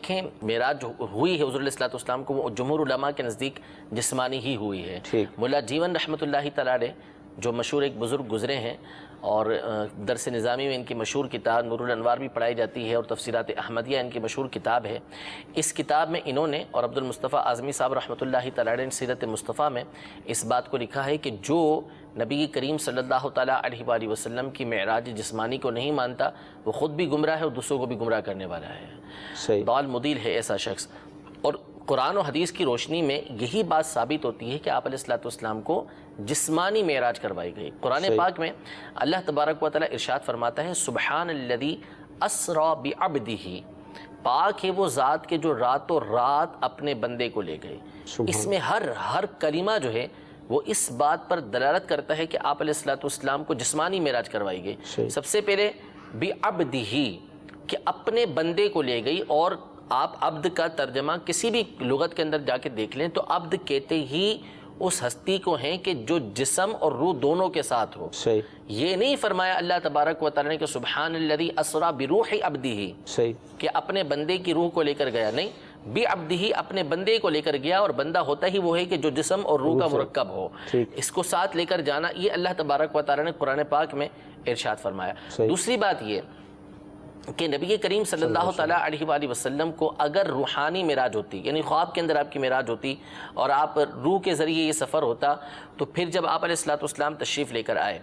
دیکھیں معراج جو ہوئی ہے حضور علیہ الصلوۃ والسلام کو، وہ جمہور علماء کے نزدیک جسمانی ہی ہوئی ہے۔ ملا جیون رحمۃ اللہ تعالیٰ علیہ جو مشہور ایک بزرگ گزرے ہیں، اور درس نظامی میں ان کی مشہور کتاب نور الانوار بھی پڑھائی جاتی ہے، اور تفسیرات احمدیہ ان کی مشہور کتاب ہے۔ اس کتاب میں انہوں نے اور عبد المصطفیٰ اعظمی صاحب رحمۃ اللہ تعالیٰ علیہ نے سیرت مصطفیٰ میں اس بات کو لکھا ہے کہ جو نبی کریم صلی اللہ تعالیٰ علیہ وآلہ وسلم کی معراج جسمانی کو نہیں مانتا، وہ خود بھی گمراہ ہے اور دوسروں کو بھی گمراہ کرنے والا ہے، ضال مضل ہے ایسا شخص۔ اور قرآن و حدیث کی روشنی میں یہی بات ثابت ہوتی ہے کہ آپ علیہ الصلوۃ والسلام کو جسمانی معراج کروائی گئی۔ قرآن پاک میں اللہ تبارک و تعالیٰ ارشاد فرماتا ہے سبحان الذی اسری بعبدہ، پاک ہے وہ ذات کے جو راتوں رات اپنے بندے کو لے گئے۔ اس میں ہر کلمہ جو ہے وہ اس بات پر دلالت کرتا ہے کہ آپ علیہ الصلوۃ والسلام کو جسمانی معراج کروائی گئی۔ سب سے پہلے بعبدہ کہ اپنے بندے کو لے گئی، اور آپ عبد کا ترجمہ کسی بھی لغت کے اندر جا کے دیکھ لیں تو عبد کہتے ہی اس ہستی کو ہیں کہ جو جسم اور روح دونوں کے ساتھ ہو۔ یہ نہیں فرمایا اللہ تبارک و تعالیٰ نے کہ سبحان الذی اسری بروح عبدہ کہ اپنے بندے کی روح کو لے کر گیا، نہیں، بعبدہ اپنے بندے کو لے کر گیا، اور بندہ ہوتا ہی وہ ہے کہ جو جسم اور روح کا مرکب ہو، اس کو ساتھ لے کر جانا، یہ اللہ تبارک و تعالیٰ نے قرآن پاک میں ارشاد فرمایا۔ دوسری بات یہ کہ نبی کریم صلی اللہ تعالیٰ علیہ وآلہ وسلم کو اگر روحانی معراج ہوتی، یعنی خواب کے اندر آپ کی معراج ہوتی اور آپ روح کے ذریعے یہ سفر ہوتا، تو پھر جب آپ علیہ الصلوۃ والسلام تشریف لے کر آئے،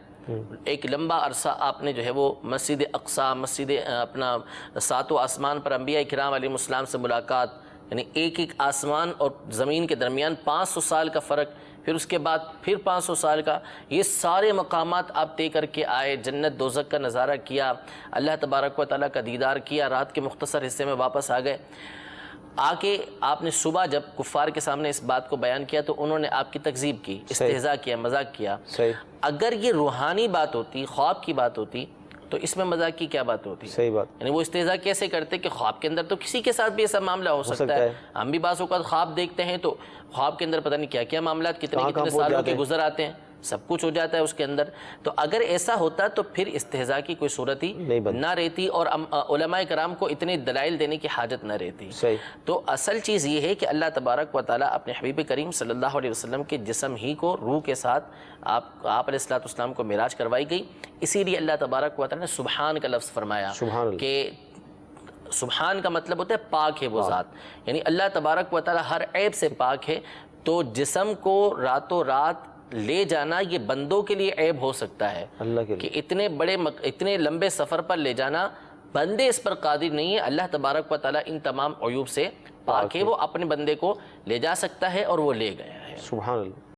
ایک لمبا عرصہ آپ نے جو ہے وہ مسجد اقصیٰ، مسجد اپنا ساتوں آسمان پر انبیاء کرام علیہ السلام سے ملاقات، یعنی ایک آسمان اور زمین کے درمیان 500 سال کا فرق، پھر اس کے بعد پھر 500 سال کا، یہ سارے مقامات آپ طے کر کے آئے، جنت دوزخ کا نظارہ کیا، اللہ تبارک و تعالیٰ کا دیدار کیا، رات کے مختصر حصے میں واپس آ گئے۔ آ کے آپ نے صبح جب کفار کے سامنے اس بات کو بیان کیا تو انہوں نے آپ کی تکذیب کی، استہزاء کیا، مذاق کیا۔ اگر یہ روحانی بات ہوتی، خواب کی بات ہوتی، تو اس میں مذاق کی کیا بات ہوتی؟ صحیح بات، یعنی وہ استہزاء کیسے کرتے کہ خواب کے اندر تو کسی کے ساتھ بھی ایسا معاملہ ہو سکتا ہے۔ ہم بھی بعض اوقات خواب دیکھتے ہیں تو خواب کے اندر پتہ نہیں کیا کیا معاملات کتنے سالوں کے گزر آتے ہیں، سب کچھ ہو جاتا ہے اس کے اندر۔ تو اگر ایسا ہوتا تو پھر استہزاء کی کوئی صورت ہی نہ رہتی، اور علماء کرام کو اتنے دلائل دینے کی حاجت نہ رہتی۔ تو اصل چیز یہ ہے کہ اللہ تبارک و تعالیٰ اپنے حبیب کریم صلی اللہ علیہ وسلم کے جسم ہی کو روح کے ساتھ آپ علیہ الصلوۃ والسلام کو معراج کروائی گئی، اسی لیے اللہ تبارک و تعالیٰ نے سبحان کا لفظ فرمایا کہ سبحان کا مطلب ہوتا ہے پاک ہے وہ ذات، یعنی اللہ تبارک و تعالیٰ ہر عیب سے پاک ہے۔ تو جسم کو راتوں رات لے جانا یہ بندوں کے لیے عیب ہو سکتا ہے کہ اتنے لمبے سفر پر لے جانا، بندے اس پر قادر نہیں ہے۔ اللہ تبارک و تعالیٰ ان تمام عیوب سے پاک ہے، وہ اپنے بندے کو لے جا سکتا ہے اور وہ لے گیا ہے۔ سبحان اللہ۔